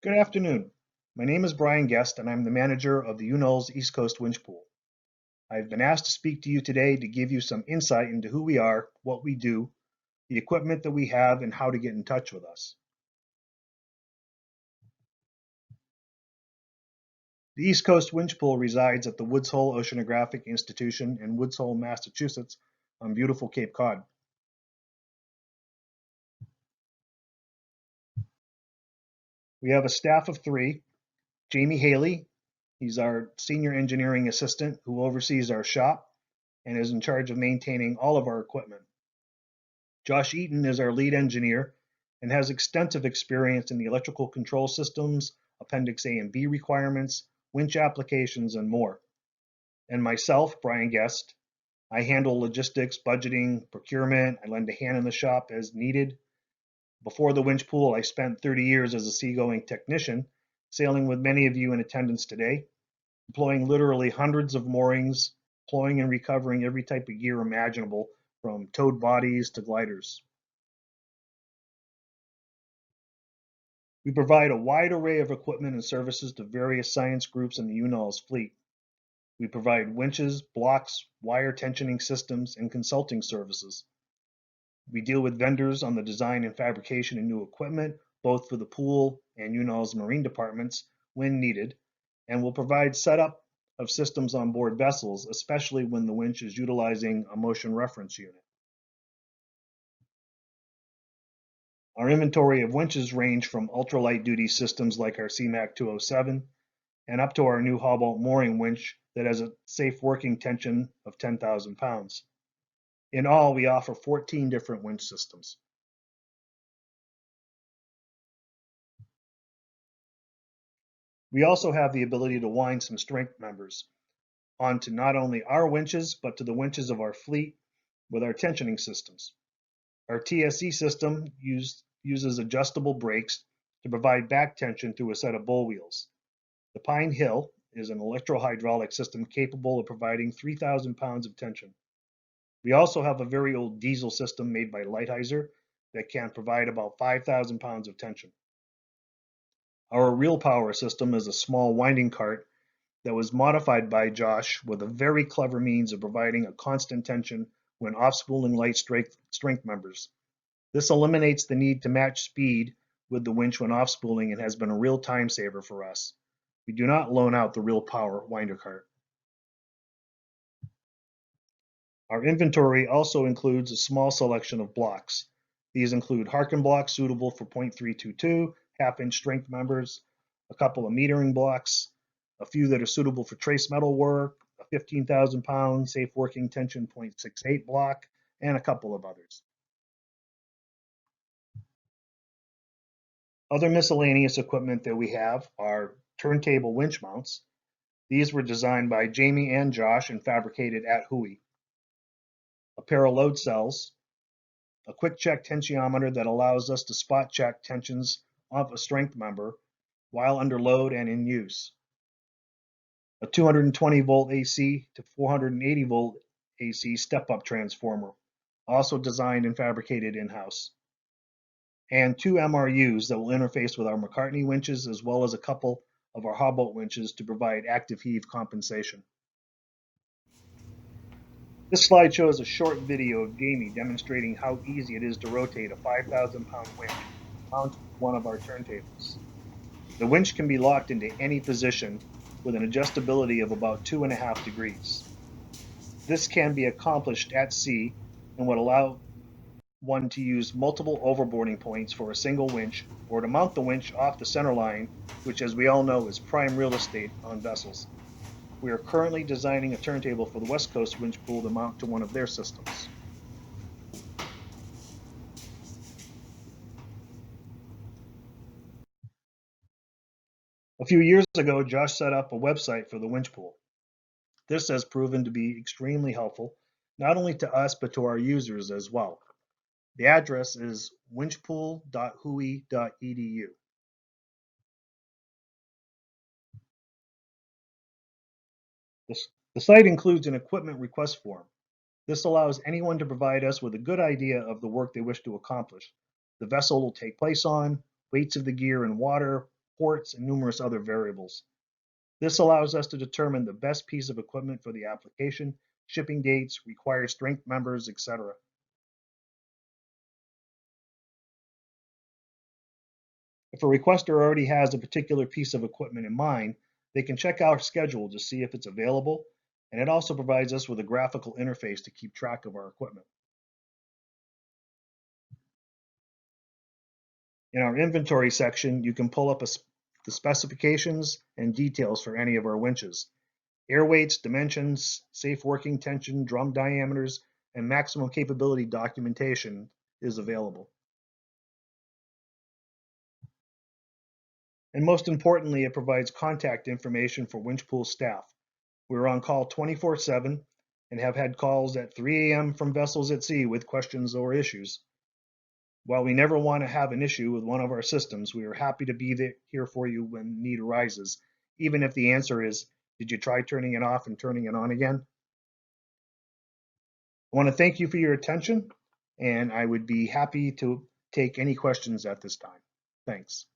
Good afternoon. My name is Brian Guest, and I'm the manager of the UNOL's East Coast Winch Pool. I've been asked to speak to you today to give you some insight into who we are, what we do, the equipment that we have, and how to get in touch with us. The East Coast Winch Pool resides at the Woods Hole Oceanographic Institution in Woods Hole, Massachusetts, on beautiful Cape Cod. We have a staff of 3. Jamie Haley, he's our senior engineering assistant who oversees our shop and is in charge of maintaining all of our equipment. Josh Eaton is our lead engineer and has extensive experience in the electrical control systems, Appendix A and B requirements, winch applications, and more. And myself, Brian Guest, I handle logistics, budgeting, procurement. I lend a hand in the shop as needed. Before the winch pool, I spent 30 years as a seagoing technician, sailing with many of you in attendance today, deploying literally hundreds of moorings, deploying and recovering every type of gear imaginable, from towed bodies to gliders. We provide a wide array of equipment and services to various science groups in the UNOL's fleet. We provide winches, blocks, wire tensioning systems, and consulting services. We deal with vendors on the design and fabrication of new equipment, both for the pool and UNOL's marine departments when needed, and will provide setup of systems on board vessels, especially when the winch is utilizing a motion reference unit. Our inventory of winches range from ultralight duty systems like our CMAC 207 and up to our new Hobalt mooring winch that has a safe working tension of 10,000 pounds. In all, we offer 14 different winch systems. We also have the ability to wind some strength members onto not only our winches, but to the winches of our fleet with our tensioning systems. Our TSE system uses adjustable brakes to provide back tension through a set of bull wheels. The Pine Hill is an electro-hydraulic system capable of providing 3,000 pounds of tension. We also have a very old diesel system made by Lighthizer that can provide about 5,000 pounds of tension. Our Real Power system is a small winding cart that was modified by Josh with a very clever means of providing a constant tension when off-spooling light strength members. This eliminates the need to match speed with the winch when off-spooling and has been a real time saver for us. We do not loan out the Real Power winder cart. Our inventory also includes a small selection of blocks. These include Harken blocks suitable for 0.322, half-inch strength members, a couple of metering blocks, a few that are suitable for trace metal work, a 15,000 pound safe working tension 0.68 block, and a couple of others. Other miscellaneous equipment that we have are turntable winch mounts. These were designed by Jamie and Josh and fabricated at Hui. A pair of load cells, a quick check tensiometer that allows us to spot check tensions of a strength member while under load and in use. A 220 volt AC to 480 volt AC step-up transformer, also designed and fabricated in-house. And 2 MRUs that will interface with our McCartney winches as well as a couple of our Hobalt winches to provide active heave compensation. This slide shows a short video of Jamie demonstrating how easy it is to rotate a 5,000 pound winch mounted to one of our turntables. The winch can be locked into any position with an adjustability of about 2.5 degrees. This can be accomplished at sea and would allow one to use multiple overboarding points for a single winch, or to mount the winch off the center line, which, as we all know, is prime real estate on vessels. We are currently designing a turntable for the West Coast Winch Pool to mount to one of their systems. A few years ago, Josh set up a website for the winch pool. This has proven to be extremely helpful, not only to us, but to our users as well. The address is winchpool.hui.edu. The site includes an equipment request form. This allows anyone to provide us with a good idea of the work they wish to accomplish, the vessel will take place on, weights of the gear and water, ports, and numerous other variables. This allows us to determine the best piece of equipment for the application, shipping dates, required strength members, etc. If a requester already has a particular piece of equipment in mind, they can check our schedule to see if it's available, and it also provides us with a graphical interface to keep track of our equipment. In our inventory section, you can pull up the specifications and details for any of our winches. Air weights, dimensions, safe working tension, drum diameters, and maximum capability documentation is available. And most importantly, it provides contact information for winch pool staff. We're on call 24/7 and have had calls at 3 a.m. from vessels at sea with questions or issues. While we never want to have an issue with one of our systems, we are happy to be here for you when need arises, even if the answer is, did you try turning it off and turning it on again? I want to thank you for your attention, and I would be happy to take any questions at this time. Thanks.